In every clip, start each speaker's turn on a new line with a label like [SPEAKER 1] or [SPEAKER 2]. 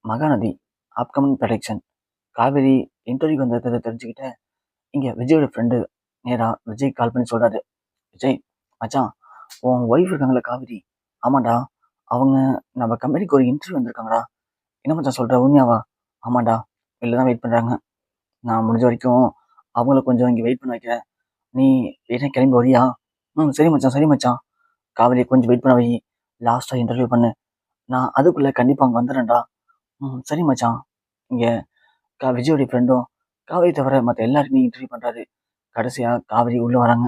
[SPEAKER 1] Mahanadi upcoming production Kaveri இன்டர்வியூக்கு வந்திருக்கிறத தெரிஞ்சுக்கிட்டு இங்கே விஜயோட ஃப்ரெண்டு நேராக விஜய் கால் பண்ணி சொல்கிறாரு. விஜய் மச்சான், உன் ஒய்ஃப் இருக்காங்களா காவேரி? ஆமாண்டா, அவங்க நம்ம கம்பெனிக்கு ஒரு இன்டர்வியூ வந்திருக்காங்கடா. என்ன மச்சான் சொல்கிற, உண்மையாவா? ஆமாண்டா, வெளில தான் வெயிட் பண்ணுறாங்க. நான் முடிஞ்ச வரைக்கும் அவங்கள கொஞ்சம் இங்கே வெயிட் பண்ண வைக்கிறேன். நீ என்ன கிளம்பி வரியா? சரி மச்சான், சரி மச்சான். காவேரியை கொஞ்சம் வெயிட் பண்ண வை, லாஸ்ட்டாக இன்டர்வியூ பண்ணு. நான் அதுக்குள்ளே கண்டிப்பாக அங்கே வந்துடுறேன்டா. சரி மச்சான். இங்கே விஜயோடைய ஃப்ரெண்டும் காவேரி தவிர மற்ற எல்லாருமே இன்டர்வியூ பண்ணுறாரு. கடைசியாக காவேரி உள்ளே வராங்க.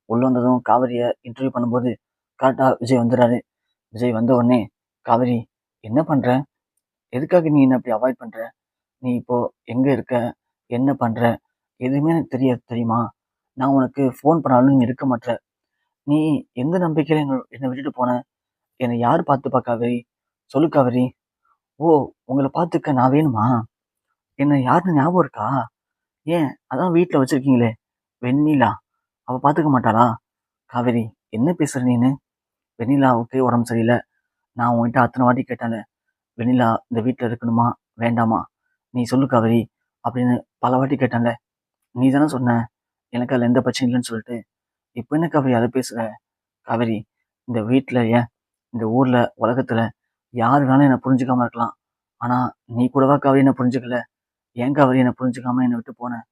[SPEAKER 1] உள்ளே வந்ததும் காவேரியை இன்டர்வியூ பண்ணும்போது கரெக்டாக விஜய் வந்துடுறாரு. விஜய் வந்த உடனே, காவேரி என்ன பண்ணுற? எதுக்காக நீ என்ன அப்படி அவாய்ட் பண்ணுற? நீ இப்போது எங்கே இருக்க? என்ன பண்ணுற? எதுவுமே எனக்கு தெரியுமா? நான் உனக்கு ஃபோன் பண்ணாலும் நீ எடுக்க மாட்டேற. நீ எந்த நம்பிக்கையில் என்னை விட்டுட்டு போன? என்னை யார் பார்த்துப்பா காவேரி? சொல்லு காவேரி. ஓ, உங்களை பார்த்துக்க நான் வேணுமா? என்ன யாருன்னு ஞாபகம் இருக்கா? ஏன் அதான் வீட்டில் வச்சுருக்கீங்களே வெண்ணிலா, அவள் பார்த்துக்க மாட்டாளா? காவேரி என்ன பேசுகிற நீனு? வெண்ணிலாவுக்கு உடம்பு சரியில்லை. நான் உங்ககிட்ட அத்தனை வாட்டி கேட்டால, வெண்ணிலா இந்த வீட்டில் இருக்கணுமா வேண்டாமா? நீ சொல்லு காவேரி அப்படின்னு பல வாட்டி கேட்டான்ல. நீ தானே சொன்ன எனக்கு அதில் எந்த பிரச்சனையும் இல்லைன்னு சொல்லிட்டு. இப்போ என்ன காவேரி அதை பேசுகிற? காவேரி, இந்த வீட்டில் ஏன் இந்த ஊரில் உலகத்தில் யார் வேணாலும் என்னை புரிஞ்சுக்காம இருக்கலாம். ஆனால் நீ கூடவா காவேரி என்னை புரிஞ்சுக்கல? ஏன் காவேரி என்னை புரிஞ்சுக்காம என்னை விட்டு போனேன்?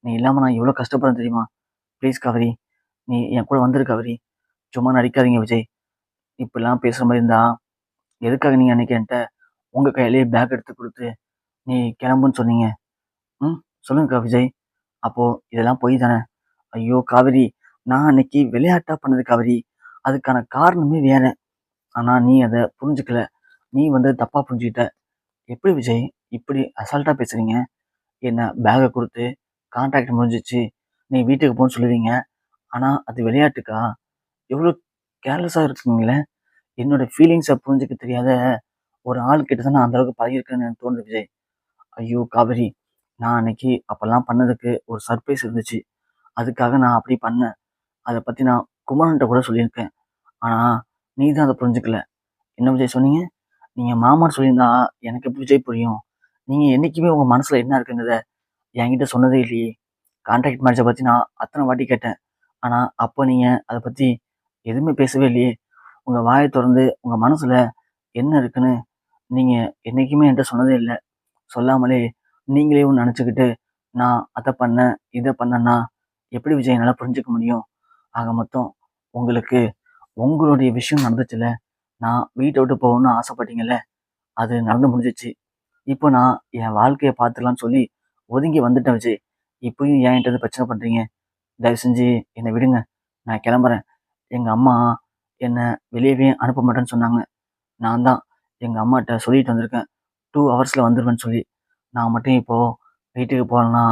[SPEAKER 1] நீ இல்லாமல் நான் எவ்வளோ கஷ்டப்படுறேன் தெரியுமா? ப்ளீஸ் காவேரி, நீ என் கூட வந்துரு காவேரி. சும்மா நடிக்காதீங்க விஜய். இப்படிலாம் பேசுகிற மாதிரி இருந்தா எதுக்காக நீங்கள் அன்றைக்கி என்கிட்ட உங்கள் கையிலேயே பேக் எடுத்து கொடுத்து நீ கிளம்புன்னு சொன்னீங்க? சொல்லுங்கக்கா விஜய். அப்போது இதெல்லாம் பொய் தானே? ஐயோ காவேரி, நான் அன்னைக்கு விளையாட்டாக பண்ணது காவேரி. அதுக்கான காரணமே வேறு. ஆனால் நீ அதை புரிஞ்சுக்கல. நீ தப்பாக புரிஞ்சுக்கிட்ட. எப்படி விஜய் இப்படி அசால்ட்டாக பேசுகிறீங்க? என்ன பேகை கொடுத்து கான்ட்ராக்ட் முடிஞ்சிச்சு, நீ வீட்டுக்கு போன்னு சொல்லுவீங்க. ஆனால் அது விளையாட்டுக்கா? எவ்வளோ கேர்லெஸ்ஸாக இருக்குங்களே. என்னோடய ஃபீலிங்ஸை புரிஞ்சுக்க தெரியாத ஒரு ஆள் கிட்ட தான் நான் அந்தளவுக்கு பழகிருக்கேன்னு எனக்கு தோணுது விஜய். ஐயோ காவேரி, நான் அன்னைக்கு அப்போல்லாம் பண்ணதுக்கு ஒரு சர்ப்ரைஸ் இருந்துச்சு. அதுக்காக நான் அப்படி பண்ணேன். அதை பற்றி நான் குமரன்கிட்ட கூட சொல்லியிருக்கேன். ஆனால் நீ தான் அதை புரிஞ்சுக்கல. என்ன விஜய் சொன்னீங்க? நீங்கள் மாமான்னு சொல்லியிருந்தா எனக்கு எப்படி விஜய் புரியும்? நீங்கள் என்றைக்குமே உங்கள் மனசில் என்ன இருக்குங்கிறத என்கிட்ட சொன்னதே இல்லையே. கான்ட்ராக்ட் மேரேஜை பற்றி நான் அத்தனை வாட்டி கேட்டேன். ஆனால் அப்போ நீங்கள் அதை பற்றி எதுவுமே பேசவே இல்லையே. உங்கள் வாயை திறந்து உங்கள் மனசில் என்ன இருக்குன்னு நீங்கள் என்றைக்குமே என்கிட்ட சொன்னதே இல்லை. சொல்லாமலே நீங்களே ஒன்று நினச்சிக்கிட்டு நான் அதை பண்ணேன் இதை பண்ணேன்னா எப்படி விஜய் என்னால் புரிஞ்சுக்க முடியும்? ஆக மொத்தம் உங்களுக்கு உங்களுடைய விஷயம் நடந்துச்சுல்ல. நான் வீட்டை விட்டு போகணுன்னு ஆசைப்பட்டீங்கல்ல, அது நடந்து முடிஞ்சிச்சு. இப்போ நான் என் வாழ்க்கையை பார்த்துக்கலான்னு சொல்லி ஒதுங்கி வந்துட்டேன் விஜய். இப்போயும் ஏன் என்கிட்ட பிரச்சனை பண்ணுறீங்க? தயவு செஞ்சு என்னை விடுங்க, நான் கிளம்புறேன். எங்கள் அம்மா என்னை வெளியவே அனுப்ப மாட்டேன்னு சொன்னாங்க. நான் தான் எங்கள் அம்மாட்ட சொல்லிட்டு வந்திருக்கேன் 2 ஹவர்ஸில் வந்துடுவேன்னு சொல்லி. நான் மட்டும் இப்போது வீட்டுக்கு போகலன்னா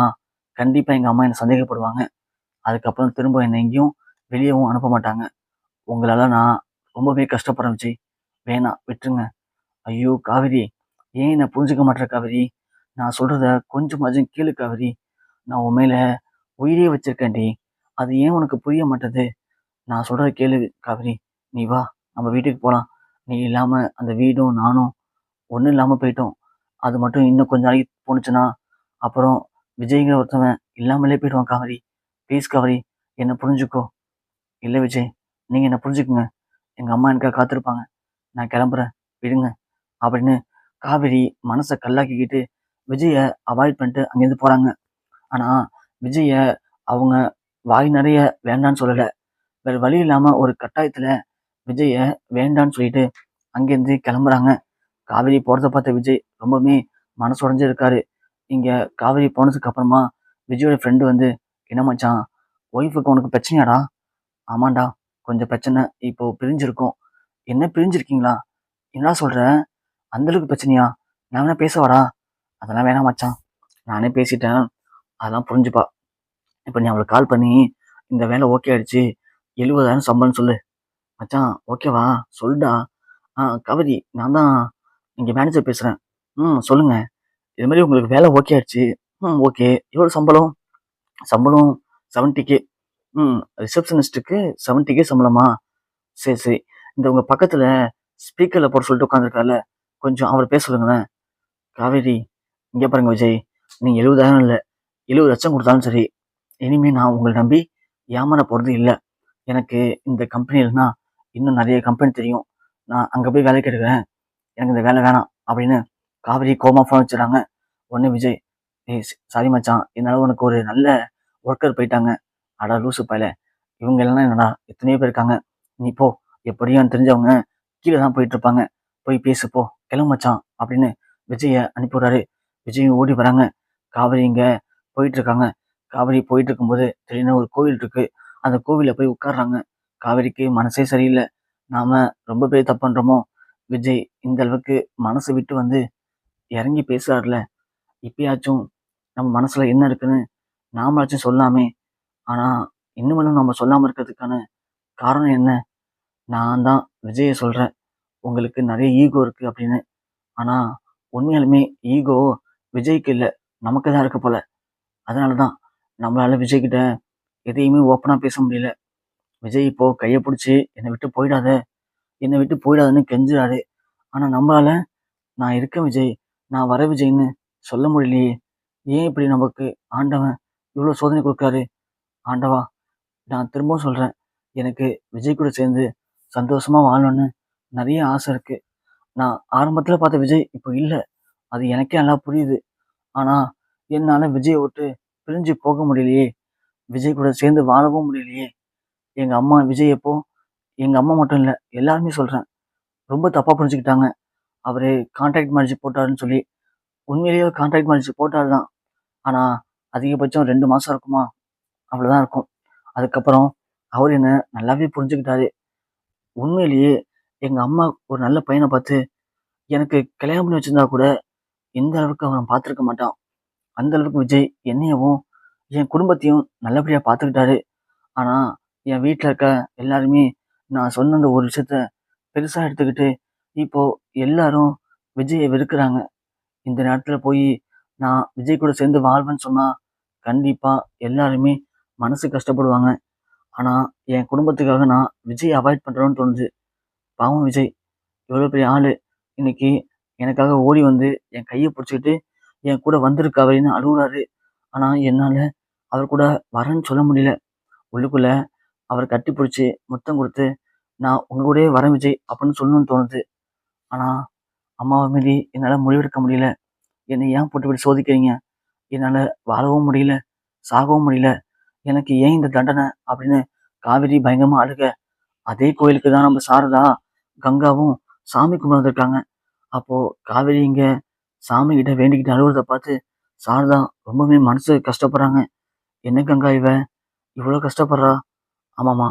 [SPEAKER 1] கண்டிப்பாக எங்கள் அம்மா என்னை சந்தேகப்படுவாங்க. அதுக்கப்புறம் திரும்ப என்னை எங்கேயும் வெளியவும் அனுப்ப மாட்டாங்க. உங்களால் நான் ரொம்பவே கஷ்டப்படுறேன் விஜய். வேணாம் விட்டுருங்க. ஐயோ காவேரி, ஏன் என்னை புரிஞ்சுக்க மாட்டேற காவேரி? நான் சொல்கிறத கொஞ்சமாச்சும் கேளு காவேரி. நான் உன் மேலே உயிரே வச்சிருக்கேன்டி. அது ஏன் உனக்கு புரிய மாட்டேது? நான் சொல்கிறத கேளு காவேரி. நீ வா, நம்ம வீட்டுக்கு போகலாம். நீ இல்லாமல் அந்த வீடும் நானும் ஒன்றும் இல்லாமல் போயிட்டோம். அது மட்டும் இன்னும் கொஞ்ச நாளைக்கு போணுச்சுன்னா அப்புறம் விஜய்ங்கிற ஒருத்தவன் இல்லாமலே போயிடுவான் காவேரி. ப்ளீஸ் காவேரி, என்னை புரிஞ்சுக்கோ. இல்லை விஜய், நீங்கள் என்னை புரிஞ்சுக்குங்க. எங்கள் அம்மா எனக்காக காத்திருப்பாங்க. நான் கிளம்புறேன், விடுங்க அப்படின்னு காவேரி மனசை கல்லாக்கிக்கிட்டு விஜயை அவாய்ட் பண்ணிட்டு அங்கேருந்து போகிறாங்க. ஆனால் விஜயை அவங்க வாய் நிறைய வேண்டான்னு சொல்லலை. வேறு வழி இல்லாமல் ஒரு கட்டாயத்தில் விஜயை வேண்டான்னு சொல்லிட்டு அங்கேருந்து கிளம்புறாங்க. காவேரி போகிறத பார்த்த விஜய் ரொம்பவுமே மனசு உடஞ்சே இருக்காரு. இங்கே காவேரி போனதுக்கு அப்புறமா விஜயோட ஃப்ரெண்டு என்ன மச்சான், ஒய்ஃபுக்கு உனக்கு பிரச்சனையாடா? ஆமாண்டா, கொஞ்சம் பிரச்சனை. இப்போ பிரிஞ்சிருக்கோம். என்ன பிரிஞ்சிருக்கீங்களா? என்ன சொல்கிற? அந்தளவுக்கு பிரச்சனையா? நான் வேணா பேசவாடா? அதெல்லாம் வேணாம் மச்சான், நானே பேசிட்டேன். அதெல்லாம் புரிஞ்சுப்பா. இப்போ நீ அவளுக்கு கால் பண்ணி இந்த வேலை ஓகே ஆயிடுச்சு, 70,000 சம்பளம்னு சொல்லு. மச்சான் ஓகேவா? சொல்டா. காவேரி, நான் தான் இங்கே மேனேஜர் பேசுகிறேன். சொல்லுங்கள். இது மாதிரி உங்களுக்கு வேலை ஓகே ஆயிடுச்சு. ஓகே. எவ்வளோ சம்பளம்? சம்பளம் 70K. ரிசப்ஷனிஸ்ட்டுக்கு 70K சம்பளமா? சரி சரி. இந்த உங்கள் பக்கத்தில் ஸ்பீக்கரில் போட சொல்லிட்டு உட்காந்துருக்கால, கொஞ்சம் அவரை பேச சொல்லுங்களேன். காவேரி, இங்க பாருங்க விஜய், நீங்க 70,000 இல்ல, 70 லட்சம் கொடுத்தாலும் சரி, இனிமே நான் உங்களை நம்பி ஏமாற போறது இல்ல. எனக்கு இந்த கம்பெனிலனா இன்னும் நிறைய கம்பெனி தெரியும். நான் அங்க போய் வேலைக்கு எடுக்கிறேன். எனக்கு இந்த வேலை வேணாம் அப்படின்னு காவேரி கோமா ஃபோன் வச்சுறாங்க. உடனே விஜய், ஏய் சாரி மச்சான், என்னால உனக்கு ஒரு நல்ல ஒர்க்கர் போயிட்டாங்க. அடா லூசு பயல, இவங்க எல்லாம் என்னடா எத்தனையோ பேர் இருக்காங்க. நீ போ, எப்படியும் எனக்கு தெரிஞ்சவங்க கீழே தான் போயிட்டு இருப்பாங்க. போய் பேசு போ, கிளம்பு மச்சான் அப்படின்னு விஜயை அனுப்பி விடுறாரு. விஜயும் ஓடி வராங்க. காவேரி இங்க போயிட்டு இருக்காங்க. காவேரி போயிட்டு இருக்கும்போது திடீர்னு ஒரு கோவில் இருக்கு. அந்த கோவில போய் உட்கார்றாங்க. காவேரிக்கு மனசே சரியில்லை. நாம ரொம்ப பெரிய தப்பு பண்றோமோ. விஜய் இந்த அளவுக்கு மனசு விட்டு வந்து இறங்கி பேசுறாருல, இப்பயாச்சும் நம்ம மனசுல என்ன இருக்குன்னு நாமளாச்சும் சொல்லாமே. ஆனா இன்னும் நம்ம சொல்லாம இருக்கிறதுக்கான காரணம் என்ன? நான் தான் விஜய சொல்றேன், உங்களுக்கு நிறைய ஈகோ இருக்கு அப்படின்னு. ஆனா உண்மையாலுமே ஈகோ விஜய்க்கு இல்ல, நமக்கு தான் இருக்கு போல. அதனாலதான் நம்மளால விஜய் கிட்ட எதையுமே ஓப்பனா பேச முடியல. விஜய் இப்போ கையை பிடிச்சி என்னை விட்டு போயிடாத, என்னை விட்டு போயிடாதுன்னு கெஞ்சுறாரு. ஆனா நம்மளால நான் இருக்கேன் விஜய், நான் வர விஜய்ன்னு சொல்ல முடியலையே. ஏன் இப்படி நமக்கு ஆண்டவன் இவ்வளவு சோதனை கொடுக்குறாரு? ஆண்டவா, நான் திரும்பவும் சொல்றேன், எனக்கு விஜய் கூட சேர்ந்து சந்தோஷமா வாழணும்னு நிறைய ஆசை இருக்கு. நான் ஆரம்பத்துல பார்த்த விஜய் இப்போ இல்ல, அது எனக்கே நல்லா புரியுது. ஆனா என்னால விஜயை விட்டு பிரிஞ்சு போக முடியலையே, விஜய் கூட சேர்ந்து வாழவும் முடியலையே. எங்க அம்மா விஜய் எப்போ, எங்க அம்மா மட்டும் இல்ல, எல்லாருமே சொல்றேன், ரொம்ப தப்பா புரிஞ்சுக்கிட்டாங்க. அவரு கான்ட்ராக்ட் மேரேஜ் போட்டாருன்னு சொல்லி. உண்மையிலேயே கான்ட்ராக்ட் மேரேஜ் போட்டாரு தான். ஆனா அதிகபட்சம் 2 மாசம் இருக்குமா, அவ்வளவுதான் இருக்கும். அதுக்கப்புறம் அவர் என்ன நல்லாவே புரிஞ்சுக்கிட்டாரு. உண்மையிலேயே எங்க அம்மா ஒரு நல்ல பையனை பார்த்து எனக்கு கல்யாணம் பண்ணி வச்சிருந்தா கூட இந்த அளவுக்கு அவன் பார்த்துருக்க மாட்டான். அந்த அளவுக்கு விஜய் என்னையவும் என் குடும்பத்தையும் நல்லபடியா பார்த்துக்கிட்டாரு. ஆனா என் வீட்டில் இருக்க எல்லாருமே நான் சொன்ன அந்த ஒரு விஷயத்த பெருசா எடுத்துக்கிட்டு இப்போ எல்லாரும் விஜயை வெறுக்கிறாங்க. இந்த நேரத்துல போய் நான் விஜய் கூட சேர்ந்து வாழ்வேன்னு சொன்னா கண்டிப்பா எல்லாருமே மனசு கஷ்டப்படுவாங்க. ஆனா என் குடும்பத்துக்காக நான் விஜய் அவாய்ட் பண்றேன்னு தோணுது. பாவம் விஜய், எவ்வளவு பெரிய ஆளு, இன்னைக்கு எனக்காக ஓடி வந்து என் கையை பிடிச்சிக்கிட்டு என் கூட வந்திருக்க அப்படின்னு அழுகுறாரு. ஆனா என்னால அவர் கூட வரேன்னு சொல்ல முடியல. உள்ளுக்குள்ள அவர் கட்டி பிடிச்சி முத்தம் கொடுத்து நான் உங்க கூடயே வரேன் விஜய் அப்படின்னு சொல்லணும்னு தோணுது. ஆனா அம்மாவை மீறி என்னால முடிவெடுக்க முடியல. என்னை ஏன் போட்டு இப்படி சோதிக்கிறீங்க? என்னால வாழவும் முடியல, சாகவும் முடியல. எனக்கு ஏன் இந்த தண்டனை அப்படின்னு காவேரி பயங்கரமா அழுக. அதே கோயிலுக்கு தான் நம்ம சாரதா, கங்காவும் சாமி கும்பிட வந்திருக்காங்க. அப்போ காவேரி இங்க சாமி கிட்ட வேண்டிக்கிட்டு அழுகுறத பார்த்து சாரதா ரொம்பவே மனசு கஷ்டப்படுறாங்க. என்ன கங்கா இவ இவ்வளவு கஷ்டப்படுறா? ஆமாமா,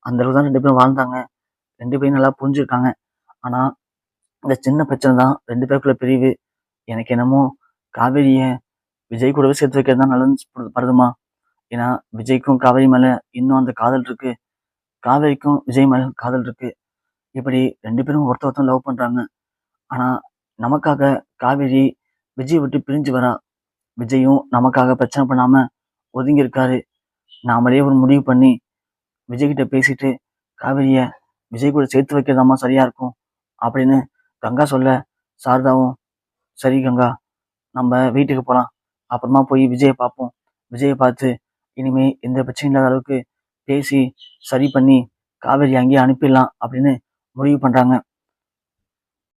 [SPEAKER 1] அந்த அளவுக்கு தான் 2 பேரும் வாழ்ந்தாங்க. 2 பேரும் நல்லா புரிஞ்சுருக்காங்க. ஆனா இந்த சின்ன பிரச்சனை தான் 2 பேருக்குள்ள பிரிவு. எனக்கு என்னமோ காவேரிய விஜய் கூடவே சேர்த்து வைக்கிறது தான் நல்லதுன்னு படுதுமா. ஏன்னா விஜய்க்கும் காவேரி மேல இன்னும் அந்த காதல் இருக்கு. காவேரிக்கும் விஜய் மேல காதல் இருக்கு. இப்படி 2 பேரும் ஒருத்தர் லவ் பண்றாங்க. ஆனா நமக்காக காவேரி விஜய் விட்டு பிரிஞ்சு வரா. விஜயும் நமக்காக பிரச்சனை பண்ணாம ஒதுங்கி இருக்காரு. நாமளே ஒரு முடிவு பண்ணி விஜய் கிட்ட பேசிட்டு காவேரிய விஜய் கூட சேர்த்து வைக்கிறதாமா சரியா இருக்கும் அப்படின்னு கங்கா சொல்ல, சாரதாவும் சரி கங்கா, நம்ம வீட்டுக்கு போலாம். அப்புறமா போய் விஜயை பார்ப்போம். விஜயை பார்த்து இனிமே எந்த பிரச்சனையும் இல்லாத அளவுக்கு பேசி சரி பண்ணி காவேரி அங்கேயே அனுப்பிடலாம் அப்படின்னு முடிவு பண்றாங்க.